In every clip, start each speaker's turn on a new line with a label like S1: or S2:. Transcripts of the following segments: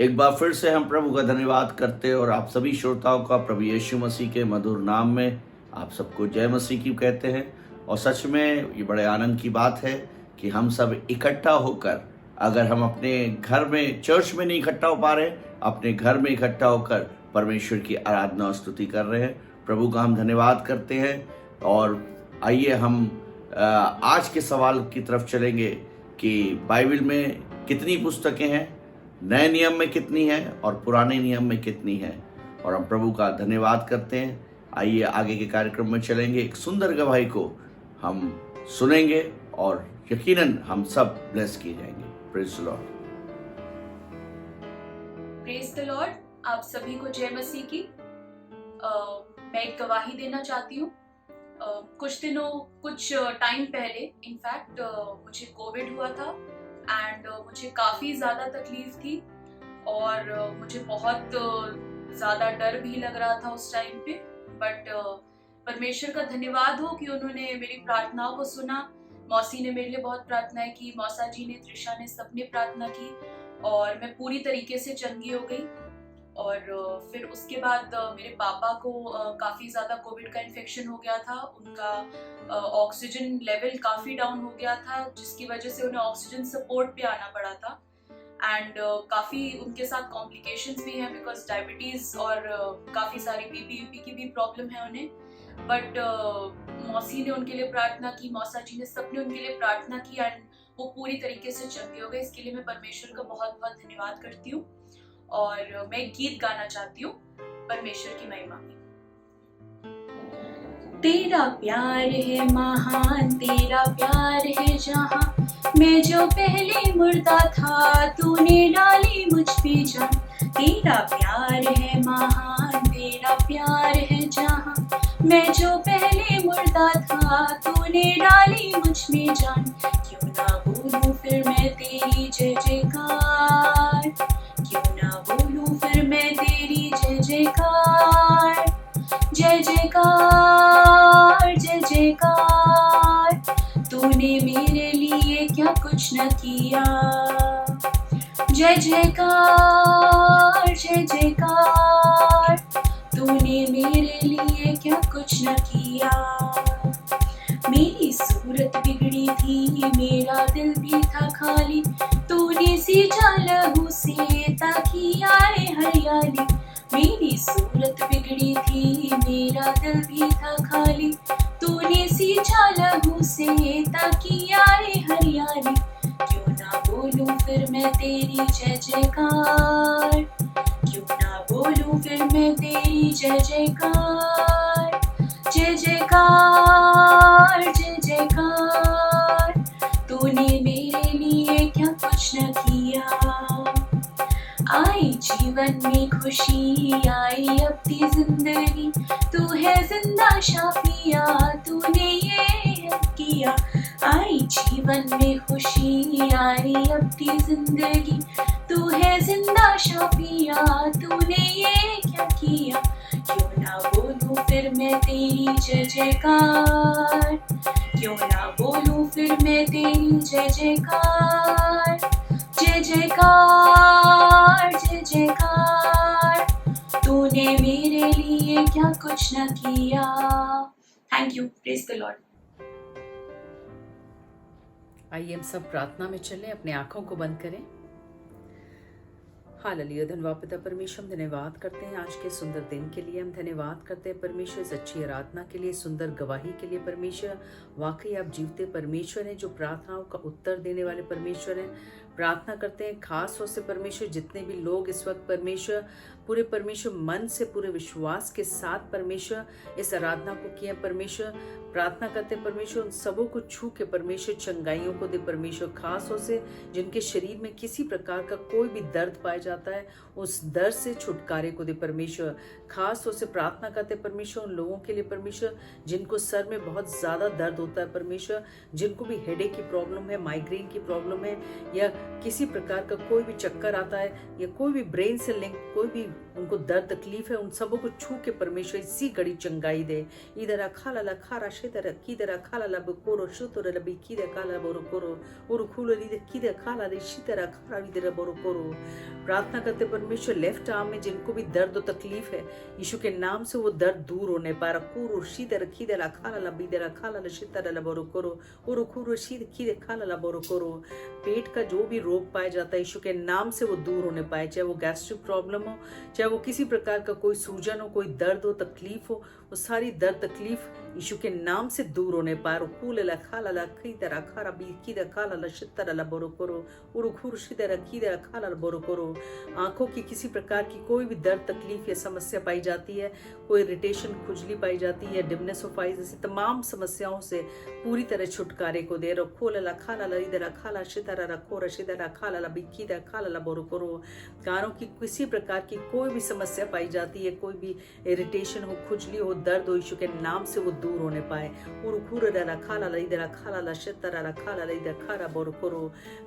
S1: एक बार फिर से हम प्रभु का धन्यवाद करते हैं और आप सभी श्रोताओं का प्रभु यीशु मसीह के मधुर नाम में आप सबको जय मसीह की कहते हैं। और सच में ये बड़े आनंद की बात है कि हम सब इकट्ठा होकर, अगर हम अपने घर में चर्च में नहीं इकट्ठा हो पा रहे, अपने घर में इकट्ठा होकर परमेश्वर की आराधना और स्तुति कर रहे हैं। प्रभु का हम धन्यवाद करते हैं। और आइए हम आज के सवाल की तरफ चलेंगे कि बाइबल में कितनी पुस्तकें हैं, नए नियम में कितनी है और पुराने नियम में कितनी है। और हम प्रभु का धन्यवाद करते हैं। आइए आगे के कार्यक्रम में चलेंगे। एक सुंदर गवाही को हम सुनेंगे और यकीनन हम सब ब्लेस किए जाएंगे। Praise the Lord.
S2: Praise the Lord. आप सभी को जय मसीह की। मैं एक गवाही देना चाहती हूँ। कुछ टाइम पहले इनफैक्ट मुझे कोविड हुआ था एंड मुझे काफ़ी ज़्यादा तकलीफ थी और मुझे बहुत ज़्यादा डर भी लग रहा था उस टाइम पे। बट परमेश्वर का धन्यवाद हो कि उन्होंने मेरी प्रार्थनाओं को सुना। मौसी ने मेरे लिए बहुत प्रार्थनाएं की, मौसा जी ने, त्रिशा ने, सबने प्रार्थना की और मैं पूरी तरीके से चंगी हो गई। और फिर उसके बाद मेरे पापा को काफ़ी ज़्यादा कोविड का इन्फेक्शन हो गया था। उनका ऑक्सीजन लेवल काफ़ी डाउन हो गया था, जिसकी वजह से उन्हें ऑक्सीजन सपोर्ट पे आना पड़ा था। एंड काफ़ी उनके साथ कॉम्प्लिकेशंस भी हैं बिकॉज डायबिटीज़ और काफ़ी सारी बीपी की भी प्रॉब्लम है उन्हें। बट मौसी ने उनके लिए प्रार्थना की, मौसा जी ने, सबने उनके लिए प्रार्थना की एंड वो पूरी तरीके से चंगे हो गए। इसके लिए मैं परमेश्वर का बहुत बहुत धन्यवाद करती हूँ। और मैं एक गीत गाना चाहती हूँ परमेश्वर की महिमा में। तेरा प्यार है महान, तेरा प्यार है जहाँ, मैं जो पहले मुर्दा था तूने डाली मुझ पे जान। तेरा प्यार है महान, तेरा प्यार है जहाँ, मैं जो पहले मुर्दा था तूने डाली मुझ में जान। क्यों ना बोलूं फिर मैं तेरी जय जयकार, क्यों ना बोलूं फिर मैं तेरी जय जयकार। जय जयकार, जय जयकार, तूने मेरे लिए क्या कुछ न किया। जय जयकार, जय जयकार, तूने मेरे लिए क्या कुछ न किया। मेरी सूरत बिगड़ी थी, मेरा दिल भी था खाली, तूने सींचा लहू से ताकि आए हरियाली। मेरी सूरत बिगड़ी थी, मेरा दिल भी था खाली, तूने सींचा लहू से ताकि आए हरियाली। क्यों ना बोलूं फिर मैं तेरी जय जयकार, क्यों ना बोलूं फिर मैं तेरी जय जयकार। जय जयकार, जय जयकार, तूने मेरे लिए क्या कुछ न किया। आई जीवन में खुशी, आई अपनी जिंदगी, तू है जिंदा शाफिया, तूने ये किया। आई जीवन में खुशी, आई अपनी जिंदगी, तू है जिंदा शाफिया, तूने ये क्या किया। क्यों ना बोलूं फिर मैं तेरी जय जयकार, क्यों ना बोलूं फिर मैं तेरी जय जयकार। जय जयकार, जय जयकार, तूने मेरे लिए क्या कुछ न किया। Thank you. Praise the Lord.
S3: आइए हम सब प्रार्थना में चलें, अपने आंखों को बंद करें। हालेलुया। धन्यवाद पिता परमेश्वर, हम धन्यवाद करते हैं आज के सुंदर दिन के लिए। हम धन्यवाद करते हैं परमेश्वर इस अच्छी आराधना के लिए, सुंदर गवाही के लिए। परमेश्वर वाकई आप जीवते परमेश्वर हैं, जो प्रार्थनाओं का उत्तर देने वाले परमेश्वर हैं। प्रार्थना करते हैं खास तौर से परमेश्वर, जितने भी लोग इस वक्त परमेश्वर पूरे परमेश्वर मन से, पूरे विश्वास के साथ परमेश्वर इस आराधना को किए परमेश्वर, प्रार्थना करते परमेश्वर उन सबों को छू के परमेश्वर चंगाइयों को दे परमेश्वर। खास तौर से जिनके शरीर में किसी प्रकार का कोई भी दर्द पाया जाता है, उस दर्द से छुटकारे को दे परमेश्वर। खास तौर से प्रार्थना करते परमेश्वर उन लोगों के लिए परमेश्वर जिनको सर में बहुत ज़्यादा दर्द होता है परमेश्वर, जिनको भी हेडेक की प्रॉब्लम है, माइग्रेन की प्रॉब्लम है, या किसी प्रकार का कोई भी चक्कर आता है या कोई भी ब्रेन से लिंक कोई भी उनको दर्द तकलीफ है, उन सबों को छू के परमेश्वर इसी घड़ी चंगाई दे। इधर खाला ला खारा शेदर किधर खाला ला बोरो शुतर लबी किधर खाला बोरो कोरो और खुलो इधर किधर खाला रे शीतर खारा इधर बोरो कोरो। प्रार्थना करते परमेश्वर लेफ्ट आर्म में जिनको भी दर्द और तकलीफ है, यीशु के नाम से वो दर्द दूर होने पारा। कुरो शीदर किधर खाला ला बिदर खाला ला शीतर ला बोरो कोरो और खुरो शीद किधर खाला ला बोरो कोरो। पेट का जो भी रोग पाया जाता है यीशु के नाम से वो दूर होने पाए, चाहे वो गैस्ट्रिक प्रॉब्लम हो, चाहे वो किसी प्रकार का कोई सूजन हो, कोई दर्द हो, तकलीफ हो, वो सारी दर्द तकलीफ यीशु के नाम से दूर होने पाए। कूल ला खाला ला खीदर खारा बी कीदर खाला ला शितर ला बोरो कोरो और खुर शिदर कीदर खाला ला बोरो कोरो। आंखों की किसी प्रकार की कोई भी दर्द तकलीफ या समस्या पाई जाती है, कोई इरिटेशन खुजली पाई जाती है, डिमनेस ऑफ आइज, ऐसी तमाम समस्याओं से पूरी तरह छुटकारे को दे। खोल ला खाला ला इधर खाला शितर रखो रशिदर खाला ला बिक्की खाला ला बोरो कोरो। कानों की किसी प्रकार की कोई भी समस्या पाई जाती है, कोई भी इरिटेशन हो, खुजली हो, दर्द हो, यीशु के नाम से वो दूर होने पाए। खाला ला इधर खाला ला शितर खाला ला इधर खारा बोरो कोरो।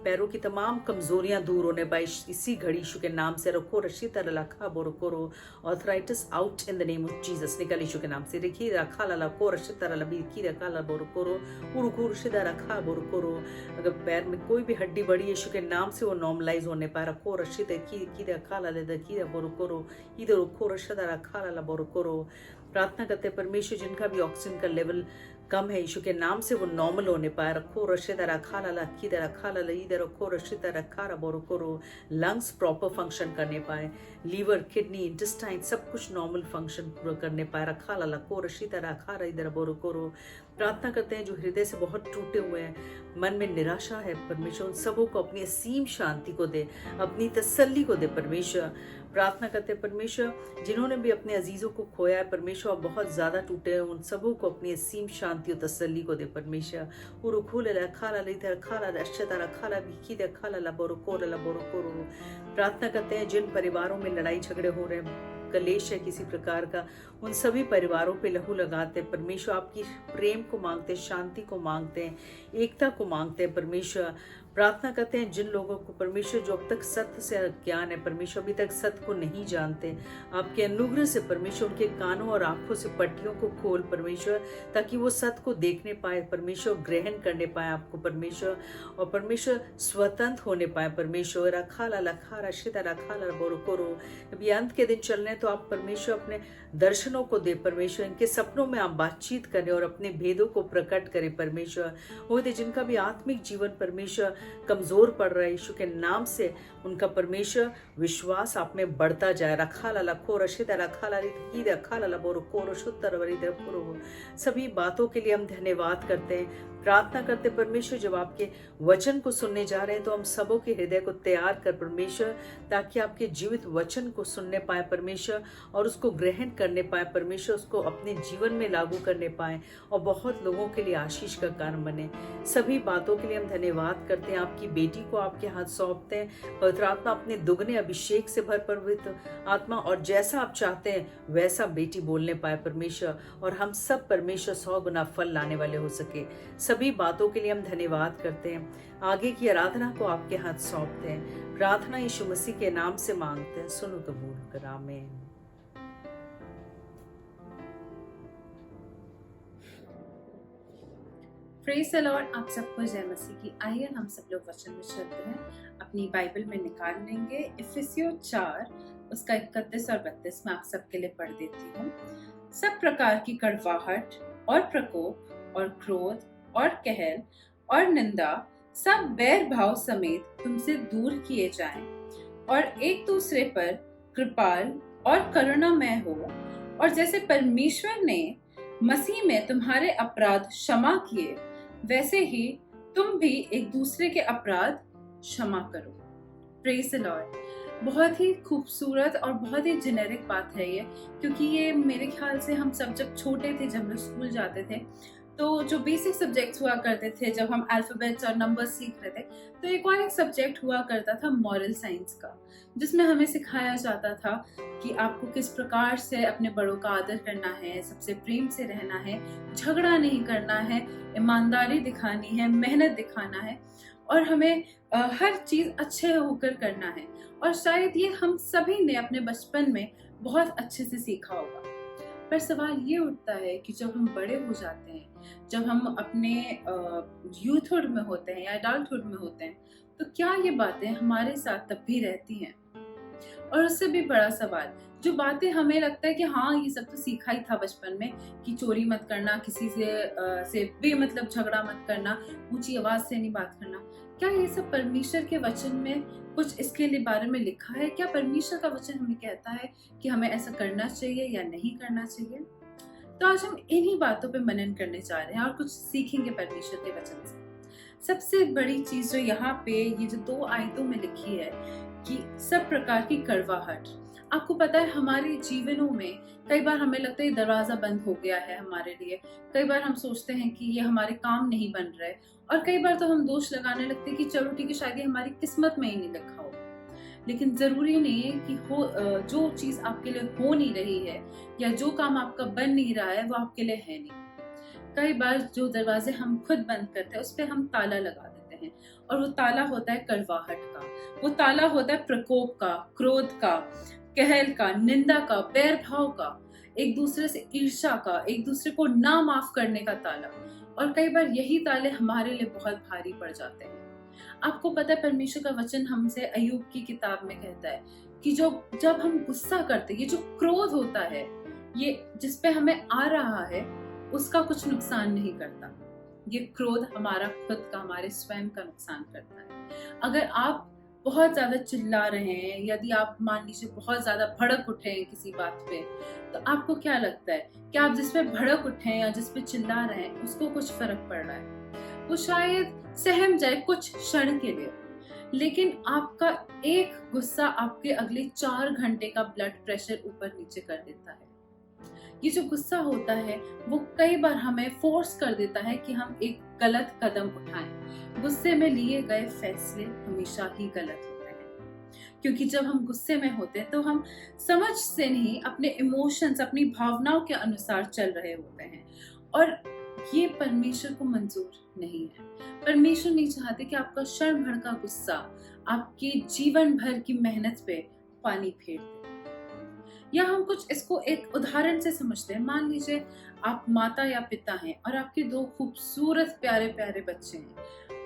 S3: पैरों की तमाम कमजोरियां दूर होने पाए इसी घड़ी यीशु के नाम से। रखो रशितर ला खा बोरो कोरो। Arthritis out in the name of Jesus, निकल यीशु के नाम से। देखिए खाला ला को रशितर ला बिक्की खाला बोरो कोरो उर शिदर खा बोरो कोरो। अगर पैर में कोई भी हड्डी बड़ी यीशु के नाम से वो नॉर्मलाइज होने पा रहा। को रशिद की खाला ले की बोरो कोरो इधर खो रशिदर खाला ला बोरो कोरो। प्रार्थना करते परमेश्वर जिनका भी ऑक्सीजन का लेवल कम है यीशु के नाम से वो नॉर्मल होने पाए। रखो रशिदर खाला ला किधर खाला ला इधर खो रशिदर खारा बोरो कोरो। लंग्स प्रॉपर फंक्शन करने पाए, लीवर, किडनी, इंटेस्टाइन सब कुछ नॉर्मल फंक्शन पूरा करने पाए। रखा ला को रशिदर खारा इधर बोरो कोरो। प्रार्थना करते हैं जो हृदय से बहुत टूटे हुए हैं, मन में निराशा है, परमेश्वर उन सबों को अपनी असीम शांति को दे, अपनी तसल्ली को दे परमेश्वर। प्रार्थना करते हैं परमेश्वर जिन्होंने भी अपने अजीजों को खोया है परमेश्वर, बहुत ज्यादा टूटे हैं, उन सबों को अपनी असीम शांति और तसल्ली को दे परमेश्वर। प्रार्थना करते हैं जिन परिवारों में लड़ाई झगड़े हो रहे हैं, कलेश है किसी प्रकार का, उन सभी परिवारों पे लहू लगाते हैं परमेश्वर। आपकी प्रेम को मांगते हैं, शांति को मांगते हैं, एकता को मांगते हैं परमेश्वर। प्रार्थना करते हैं जिन लोगों को परमेश्वर जो अब तक सत्य से अज्ञान है परमेश्वर, अभी तक सत्य को नहीं जानते, आपके अनुग्रह से परमेश्वर उनके कानों और आंखों से पट्टियों को खोल परमेश्वर, ताकि वो सत्य को देखने पाए परमेश्वर, ग्रहण करने पाए आपको परमेश्वर, और परमेश्वर स्वतंत्र होने पाए परमेश्वर। रखा ला लखा रशिदा रखा ला बोरो कोरो। अभी अंत के दिन चल रहे तो आप परमेश्वर अपने दर्शनों को दे परमेश्वर, इनके सपनों में आप बातचीत करें और अपने भेदों को प्रकट करें परमेश्वर। वो दे जिनका भी आत्मिक जीवन परमेश्वर कमजोर पड़ रहा है यीशु के नाम से, उनका परमेश्वर विश्वास आप में बढ़ता जाए। रखा ला लखो रशिदा रखा ला रखा ला बोरो कोरो शुतर वरिदर पुरो। सभी बातों के लिए हम धन्यवाद करते हैं। प्रार्थना करते परमेश्वर जब आपके वचन को सुनने जा रहे हैं तो हम सबों के हृदय को तैयार कर परमेश्वर, ताकि आपके जीवित वचन को सुनने पाए परमेश्वर और उसको ग्रहण करने पाए परमेश्वर, उसको अपने जीवन में लागू करने पाए और बहुत लोगों के लिए आशीष का कारण बने। सभी बातों के लिए हम धन्यवाद करते हैं। आपकी बेटी को आपके हाथ सौंपते हैं। पवित्र आत्मा अपने दुगने अभिषेक से भर पवित्र आत्मा, और जैसा आप चाहते हैं वैसा बेटी बोलने पाए परमेश्वर, और हम सब परमेश्वर 100 गुना फल लाने वाले हो सके। सभी बातों के लिए हम धन्यवाद करते हैं। आगे की आराधना को आपके हाथ सौंपते हैं। प्रार्थना यीशु मसीह के नाम से मांगते हैं, सुनो कबूल कर, आमीन।
S2: Praise the Lord. आप सबको जय मसीह की। आइए हम सब लोग वचन में चलते हैं, अपनी बाइबल में निकाल लेंगे इफिसियों 4 उसका 31 और 32 में आप सबके लिए पढ़ देती हूँ। सब प्रकार की कड़वाहट और प्रकोप और क्रोध और कहल और निंदा सब बैर भाव समेत तुमसे दूर किए जाएं, और एक दूसरे पर कृपाल और करुणामय हो, और जैसे परमेश्वर ने मसीह में तुम्हारे अपराध क्षमा किए, वैसे ही तुम भी एक दूसरे के अपराध क्षमा करो। Praise the Lord. बहुत ही खूबसूरत और बहुत ही जेनेरिक बात है ये, क्योंकि ये मेरे ख्याल से हम सब जब छोटे थे, जब हम स्कूल जाते थे, तो जो बेसिक सब्जेक्ट्स हुआ करते थे, जब हम अल्फाबेट्स और नंबर सीख रहे थे, तो एक सब्जेक्ट हुआ करता था मॉरल साइंस का, जिसमें हमें सिखाया जाता था कि आपको किस प्रकार से अपने बड़ों का आदर करना है, सबसे प्रेम से रहना है, झगड़ा नहीं करना है, ईमानदारी दिखानी है, मेहनत दिखाना है।
S4: और हमें हर चीज़ अच्छे होकर करना है। और शायद ये हम सभी ने अपने बचपन में बहुत अच्छे से सीखा होगा। पर सवाल ये उठता है कि जब हम बड़े हो जाते हैं, जब हम अपने यूथहुड में होते हैं या एडल्टहुड में होते हैं, तो क्या ये बातें हमारे साथ तब भी रहती हैं? और उससे भी बड़ा सवाल, जो बातें हमें लगता है कि हाँ ये सब तो सीखा ही था बचपन में, कि चोरी मत करना, किसी से बेमतलब झगड़ा मत करना, ऊंची आवाज से नहीं बात करना, क्या ये सब परमेश्वर के वचन में कुछ इसके लिए बारे में लिखा है? क्या परमेश्वर का वचन हमें कहता है कि हमें ऐसा करना चाहिए या नहीं करना चाहिए? तो आज हम इन्हीं बातों पे मनन करने जा रहे हैं और कुछ सीखेंगे परमेश्वर के वचन से। सबसे बड़ी चीज जो यहाँ पे ये जो 2 आयतों में लिखी है कि सब प्रकार की कड़वाहट। आपको पता है हमारे जीवनों में कई बार हमें लगता है दरवाजा बंद हो गया है हमारे लिए, कई बार हम सोचते हैं कि ये हमारे काम नहीं बन रहे, और कई बार तो हम दोष लगाने लगते हैं कि चलो ठीक है शायद ये हमारी किस्मत में ही नहीं लिखा हो। लेकिन जरूरी नहीं है कि जो चीज आपके लिए हो नहीं रही है या जो काम आपका बन नहीं रहा है वो आपके लिए है नहीं। कई बार जो दरवाजे हम खुद बंद करते हैं उस पर हम ताला लगा देते हैं, और वो ताला होता है कड़वाहट का, वो ताला होता है प्रकोप का, क्रोध का, कहल का, निंदा का, बैर भाव का, एक दूसरे से ईर्ष्या का, एक दूसरे को ना माफ करने का ताला। और कई बार यही ताले हमारे लिए बहुत भारी पड़ जाते हैं। आपको पता है परमेश्वर का वचन हमसे अय्यूब की किताब में कहता है कि जब हम गुस्सा करते, ये जो क्रोध होता है, ये जिसपे हमें आ रहा है उसका कुछ नुकसान नहीं करता। ये क्रोध हमारा खुद का, हमारे स्वयं का नुकसान करता है। अगर आप बहुत ज्यादा चिल्ला रहे हैं, यदि आप मान लीजिए बहुत ज्यादा भड़क उठे हैं किसी बात पे, तो आपको क्या लगता है कि आप जिस पे भड़क उठे हैं या जिस पे चिल्ला रहे हैं उसको कुछ फर्क पड़ रहा है? वो शायद सहम जाए कुछ क्षण के लिए, लेकिन आपका एक गुस्सा आपके अगले 4 घंटे का ब्लड प्रेशर ऊपर नीचे कर देता है। ये जो गुस्सा होता है वो कई बार हमें फोर्स कर देता है कि हम एक गलत कदम उठाएं। गुस्से में लिए गए फैसले हमेशा ही गलत होते हैं, क्योंकि जब हम गुस्से में होते हैं तो हम समझ से नहीं, अपने इमोशंस, अपनी भावनाओं के अनुसार चल रहे होते हैं, और ये परमेश्वर को मंजूर नहीं है। परमेश्वर नहीं चाहते कि आपका क्षण भर का गुस्सा आपके जीवन भर की मेहनत पे पानी फेर दे। या हम कुछ इसको एक उदाहरण से समझते हैं। मान लीजिए आप माता या पिता हैं और आपके 2 खूबसूरत प्यारे प्यारे बच्चे हैं,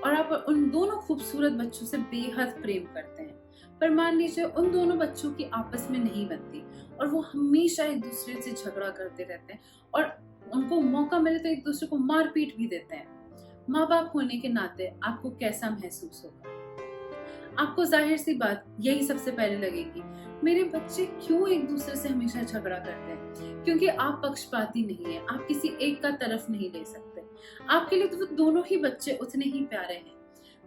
S4: और आप उन दोनों खूबसूरत बच्चों से बेहद प्रेम करते हैं, पर मान लीजिए उन दोनों बच्चों की आपस में नहीं बनती और वो हमेशा एक दूसरे से झगड़ा करते रहते हैं, और उनको मौका मिले तो एक दूसरे को मार पीट भी देते हैं। माँ बाप होने के नाते आपको कैसा महसूस होगा? आपको जाहिर सी बात यही सबसे पहले लगेगी, मेरे बच्चे क्यों एक दूसरे से हमेशा झगड़ा करते हैं? क्योंकि आप पक्षपाती नहीं है, आप किसी एक का तरफ नहीं ले सकते। आपके लिए तो वो दोनों ही बच्चे उतने ही प्यारे हैं,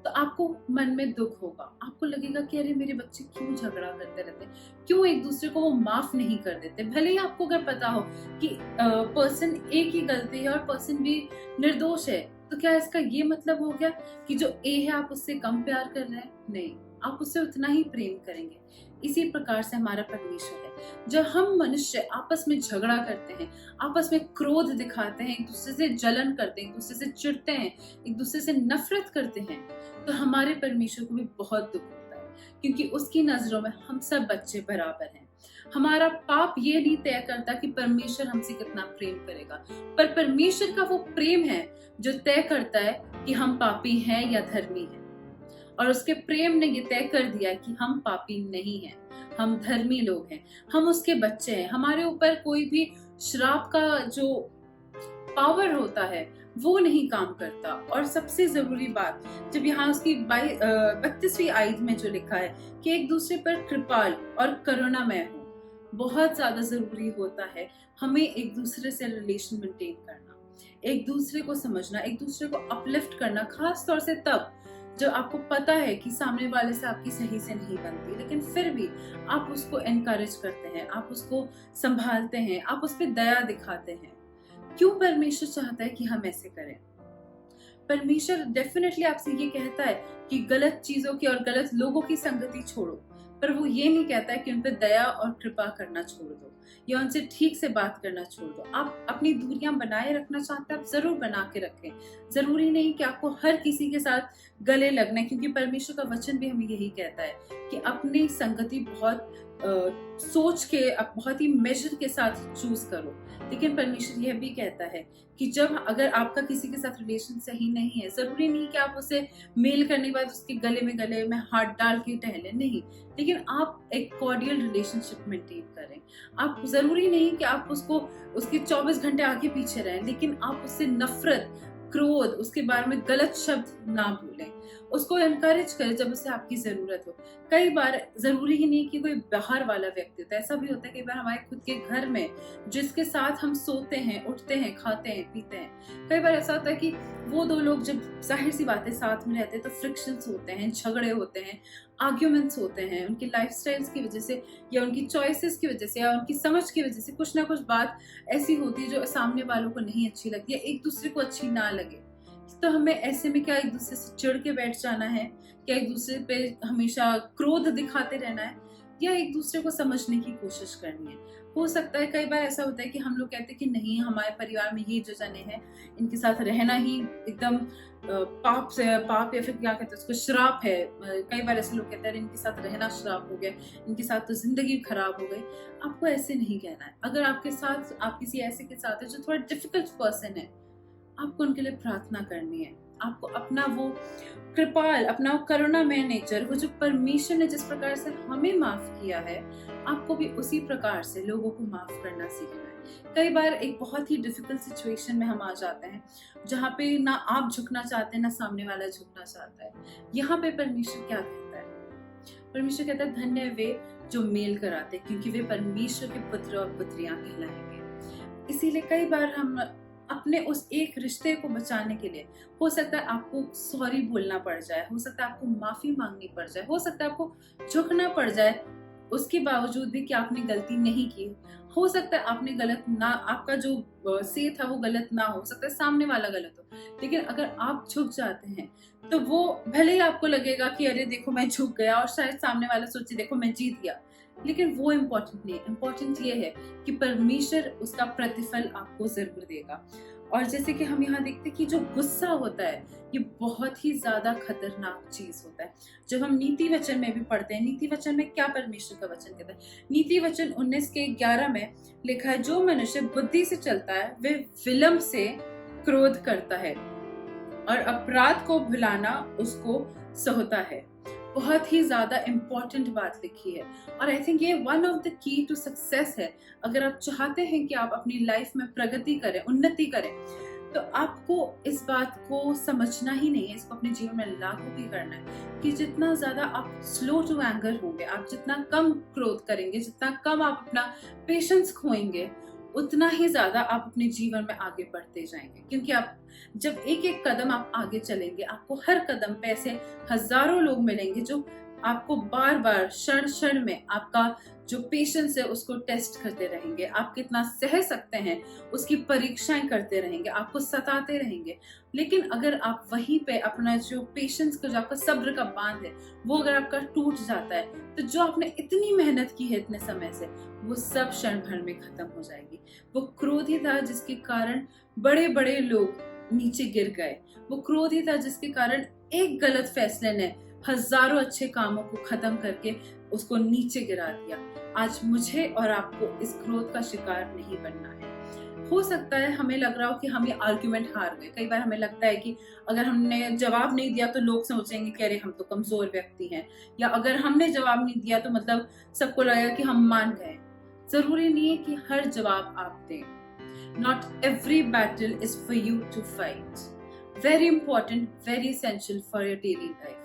S4: तो आपको मन में दुख होगा। आपको लगेगा कि अरे मेरे बच्चे क्यों झगड़ा करते रहते हैं, क्यों एक दूसरे को वो माफ नहीं कर देते। भले ही आपको अगर पता हो कि पर्सन ए की गलती है और पर्सन बी निर्दोष है, तो क्या इसका ये मतलब हो गया कि जो ए है आप उससे कम प्यार कर रहे हैं? नहीं, आप उससे उतना ही प्रेम करेंगे। इसी प्रकार से हमारा परमेश्वर है। जब हम मनुष्य आपस में झगड़ा करते हैं, आपस में क्रोध दिखाते हैं, एक दूसरे से जलन करते हैं, एक दूसरे से चिढ़ते हैं, एक दूसरे से नफरत करते हैं, तो हमारे परमेश्वर को भी बहुत दुख होता है, क्योंकि उसकी नजरों में हम सब बच्चे बराबर हैं। हमारा पाप ये नहीं तय करता कि परमेश्वर हमसे कितना प्रेम करेगा, पर परमेश्वर का वो प्रेम है जो तय करता है कि हम पापी हैं या धर्मी हैं। और उसके प्रेम ने ये तय कर दिया कि हम पापी नहीं हैं, हम धर्मी लोग हैं, हम उसके बच्चे हैं। हमारे ऊपर कोई भी श्राप का जो पावर होता है वो नहीं काम करता। और सबसे जरूरी बात, जब यहाँ उसकी 32वीं आयत में जो लिखा है कि एक दूसरे पर कृपाल और करुणामय हो, बहुत ज्यादा जरूरी होता है हमें एक दूसरे से रिलेशन मेंटेन करना, एक दूसरे को समझना, एक दूसरे को अपलिफ्ट करना, खास तौर से तब जब आपको पता है कि सामने वाले से आपकी सही से नहीं बनती, लेकिन फिर भी आप उसको एनकरेज करते हैं, आप उसको संभालते हैं, आप उस पर दया दिखाते हैं। क्यों परमेश्वर चाहता है कि हम ऐसे करें? परमेश्वर डेफिनेटली आपसे ये कहता है कि गलत चीजों की और गलत लोगों की संगति छोड़ो, पर वो ये नहीं कहता है कि उन पर दया और कृपा करना छोड़ दो या उनसे ठीक से बात करना छोड़ दो। आप अपनी दूरियां बनाए रखना चाहते हैं, आप जरूर बना के रखें। जरूरी नहीं कि आपको हर किसी के साथ गले लगना है, क्योंकि परमेश्वर का वचन भी हमें यही कहता है कि अपनी संगति बहुत सोच के, आप बहुत ही मेजर के साथ चूज करो। लेकिन परमेश्वर यह भी कहता है कि जब अगर आपका किसी के साथ रिलेशन सही नहीं है, जरूरी नहीं कि आप उसे मेल करने के बाद उसके गले में हाथ डाल के टहले, नहीं, लेकिन आप एक कॉर्डियल रिलेशनशिप मेंटेन करें। आप जरूरी नहीं कि आप उसको उसके 24 घंटे आगे पीछे रहें, लेकिन आप उससे नफरत, क्रोध, उसके बारे में गलत शब्द ना बोलें। उसको एनकरेज करें जब उसे आपकी जरूरत हो। कई बार जरूरी ही नहीं कि कोई बाहर वाला व्यक्ति होता है, ऐसा भी होता है कई बार हमारे खुद के घर में जिसके साथ हम सोते हैं, उठते हैं, खाते हैं, पीते हैं, कई बार ऐसा होता है कि वो दो लोग जब जाहिर सी बातें साथ में रहते हैं तो फ्रिक्शंस होते हैं, झगड़े होते हैं, आर्ग्यूमेंट्स होते हैं, उनकी लाइफस्टाइल्स की वजह से या उनकी चॉइसेस की वजह से या उनकी समझ की वजह से कुछ ना कुछ बात ऐसी होती है जो सामने वालों को नहीं अच्छी लगती है, एक दूसरे को अच्छी ना लगे। तो हमें ऐसे में क्या एक दूसरे से चिढ़ के बैठ जाना है, क्या एक दूसरे पे हमेशा क्रोध दिखाते रहना है, या एक दूसरे को समझने की कोशिश करनी है। हो सकता है कई बार ऐसा होता है कि हम लोग कहते हैं कि नहीं, हमारे परिवार में ये जो जने हैं इनके साथ रहना ही एकदम पाप या फिर क्या कहते हैं उसको, श्राप है। कई बार ऐसे लोग कहते हैं इनके साथ रहना श्राप हो गया, इनके साथ तो जिंदगी खराब हो गई। आपको ऐसे नहीं कहना है। अगर आपके साथ आप किसी ऐसे के साथ है जो थोड़ा डिफिकल्ट पर्सन है, आपको उनके लिए प्रार्थना करनी है। आपको अपना वो कृपाल, अपना करुणामय नेचर, वो जो परमेश्वर ने जिस प्रकार से हमें माफ किया है, आपको भी उसी प्रकार से लोगों को माफ करना सीखना है। कई बार एक बहुत ही डिफिकल्ट सिचुएशन में हम आ जाते हैं जहाँ पे ना आप झुकना चाहते हैं ना सामने वाला झुकना चाहता है। यहाँ पे परमेश्वर क्या कहता है? परमेश्वर कहता है धन्य वे जो मेल कराते, क्योंकि वे परमेश्वर के पुत्र और पुत्रियां कहलाएंगे। इसीलिए कई बार हम अपने उस एक रिश्ते को बचाने के लिए, हो सकता है आपको सॉरी बोलना पड़ जाए, हो सकता है आपको माफी मांगनी पड़ जाए, हो सकता है आपको झुकना पड़ जाए, उसके बावजूद भी कि आपने गलती नहीं की। हो सकता है आपने गलत ना, आपका जो से था वो गलत ना हो सकता है सामने वाला गलत हो, लेकिन अगर आप झुक जाते हैं तो वो भले ही आपको लगेगा कि अरे देखो मैं झुक गया, और शायद सामने वाला सोचे देखो मैं जीत गया, लेकिन वो इम्पोर्टेंट नहीं है। इम्पोर्टेंट ये है कि परमेश्वर उसका प्रतिफल आपको जरूर देगा। और जैसे कि हम यहाँ देखते हैं कि जो गुस्सा होता है ये बहुत ही ज्यादा खतरनाक चीज होता है। जब हम नीति वचन में भी पढ़ते हैं, नीति वचन में क्या परमेश्वर का वचन कहता है? नीति वचन 19:11 में लिखा है, जो मनुष्य बुद्धि से चलता है वे विलंब से क्रोध करता है और अपराध को भुलाना उसको सहता है। बहुत ही ज्यादा इम्पोर्टेंट बात लिखी है, और आई थिंक ये one of the key to success है। अगर आप चाहते हैं कि आप अपनी लाइफ में प्रगति करें, उन्नति करें, तो आपको इस बात को समझना ही नहीं है, इसको अपने जीवन में लागू भी करना है कि जितना ज्यादा आप स्लो टू एंगर होंगे, आप जितना कम क्रोध करेंगे, जितना कम आप अपना पेशेंस खोएंगे, उतना ही ज्यादा आप अपने जीवन में आगे बढ़ते जाएंगे। क्योंकि आप जब एक एक कदम आप आगे चलेंगे, आपको हर कदम पे ऐसे हजारों लोग मिलेंगे जो आपको बार बार क्षण क्षण में आपका जो पेशेंस है उसको टेस्ट करते रहेंगे, आप कितना सह सकते हैं उसकी परीक्षाएं करते रहेंगे, आपको सताते रहेंगे। लेकिन अगर आप वहीं पे अपना जो पेशेंस का, जो आपका सब्र का बांध है, वो अगर आपका टूट जाता है, तो जो आपने इतनी मेहनत की है इतने समय से, वो सब क्षण भर में खत्म हो जाएगी। वो क्रोधी था जिसके कारण बड़े बड़े लोग नीचे गिर गए, वो क्रोधी था जिसके कारण एक गलत फैसले ने हजारों अच्छे कामों को खत्म करके उसको नीचे गिरा दिया। आज मुझे और आपको इस क्रोध का शिकार नहीं बनना है। हो सकता है हमें लग रहा हो कि हम ये आर्ग्यूमेंट हार गए। कई बार हमें लगता है कि अगर हमने जवाब नहीं दिया तो लोग सोचेंगे कि अरे हम तो कमजोर व्यक्ति हैं, या अगर हमने जवाब नहीं दिया तो मतलब सबको लगेगा कि हम मान गए। जरूरी नहीं है कि हर जवाब आप दें। Not every battle is for you to fight. Very important, very essential for your daily life.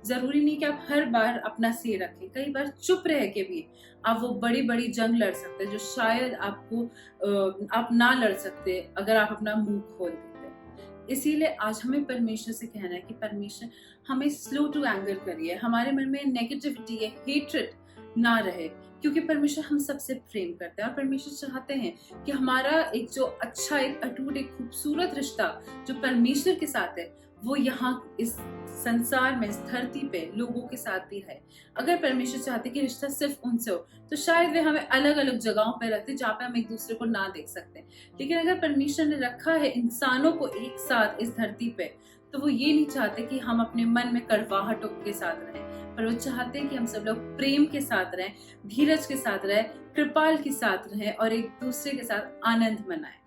S4: जरूरी नहीं कि आप हर बार अपना से रखें। कई बार चुप रह के भी आप वो बड़ी बड़ी जंग लड़ सकते हैं जो शायद आप ना लड़ सकते अगर आप अपना मुंह खोल देते। इसीलिए आज हमें परमेश्वर से कहना है कि परमेश्वर हमें स्लो टू एंगर करिए, हमारे मन में नेगेटिविटी या हेट्रेड ना रहे, क्योंकि परमेश्वर हम सबसे प्रेम करते हैं और परमेश्वर चाहते हैं कि हमारा एक जो अच्छा, एक अटूट, एक खूबसूरत रिश्ता जो परमेश्वर के साथ है वो यहाँ इस संसार में, इस धरती पे लोगों के साथ भी रहे। अगर परमेश्वर चाहते कि रिश्ता सिर्फ उनसे हो तो शायद वे हमें अलग अलग जगहों पे रखते जहाँ पे हम एक दूसरे को ना देख सकते। लेकिन अगर परमेश्वर ने रखा है इंसानों को एक साथ इस धरती पे, तो वो ये नहीं चाहते कि हम अपने मन में कड़वाहटों के साथ रहें, पर वो चाहते हैं कि हम सब लोग प्रेम के साथ रहें, धीरज के साथ रहें, कृपाल के साथ रहें और एक दूसरे के साथ आनंद मनाएं।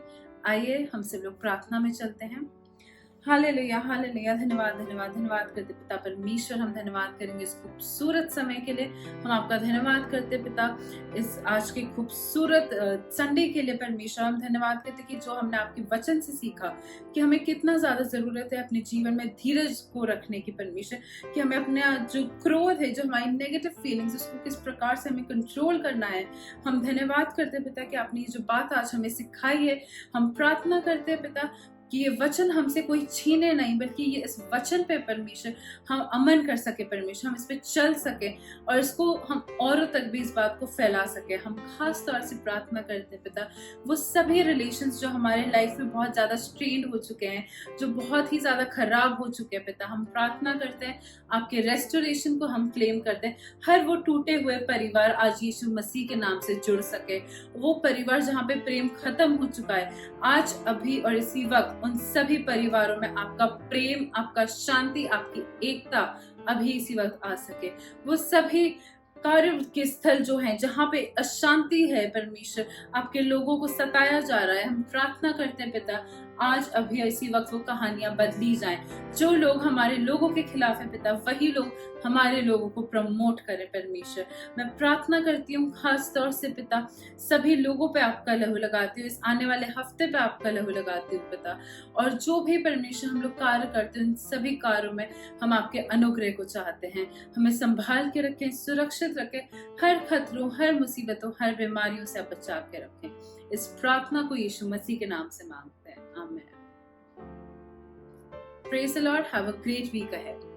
S4: आइए हम सब लोग प्रार्थना में चलते हैं। Hallelujah, hallelujah. धन्यवाद, धन्यवाद, धन्यवाद करते पिता परमेश्वर। हम धन्यवाद करेंगे इस खूबसूरत समय के लिए। हम आपका धन्यवाद करते पिता इस आज के खूबसूरत संडे के लिए परमेश्वर। हम धन्यवाद करते कि जो हमने आपके वचन से सीखा कि हमें कितना ज्यादा जरूरत है अपने जीवन में धीरज को रखने की परमेश्वर, कि हमें अपना जो क्रोध है, जो हमारी नेगेटिव फीलिंग्स, उसको किस प्रकार से हमें कंट्रोल करना है। हम धन्यवाद करते पिता कि आपने ये जो बात आज हमें सिखाई है। हम प्रार्थना करते पिता कि ये वचन हमसे कोई छीने नहीं, बल्कि ये इस वचन पे परमेश्वर हम अमन कर सके परमेश्वर, हम इस पे चल सके और इसको हम औरों तक भी इस बात को फैला सके। हम खास तौर से प्रार्थना करते हैं पिता वो सभी रिलेशंस जो हमारे लाइफ में बहुत ज्यादा स्ट्रेन्ड हो चुके हैं, जो बहुत ही ज्यादा खराब हो चुके हैं पिता, हम प्रार्थना करते हैं आपके रेस्टोरेशन को हम क्लेम करते हैं। हर वो टूटे हुए परिवार आज यीशु मसीह के नाम से जुड़ सके। वो परिवार जहाँ पे प्रेम खत्म हो चुका है, आज अभी और इसी वक्त उन सभी परिवारों में आपका प्रेम, आपका शांति, आपकी एकता अभी इसी वक्त आ सके। वो सभी कार्य के स्थल जो हैं जहाँ पे अशांति है परमेश्वर, आपके लोगों को सताया जा रहा है, हम प्रार्थना करते हैं पिता आज अभी इसी वक्त वो कहानियां बदली जाएं। जो लोग हमारे लोगों के खिलाफ है पिता, वही लोग हमारे लोगों को प्रमोट करें परमेश्वर। मैं प्रार्थना करती हूँ खास तौर से पिता सभी लोगों पे आपका लहू लगाती हूँ, इस आने वाले हफ्ते पे आपका लहू लगाती हूँ पिता। और जो भी परमेश्वर हम लोग कार्य करते हैं, उन सभी कार्यों में हम आपके अनुग्रह को चाहते हैं। हमें संभाल के रखें, सुरक्षित रखें, हर खतरों, हर मुसीबतों, हर बीमारियों से आप बचा के रखें। इस प्रार्थना को यीशु मसीह के नाम से मांगते हैं, आमीन। Praise the Lord. Have a great week ahead.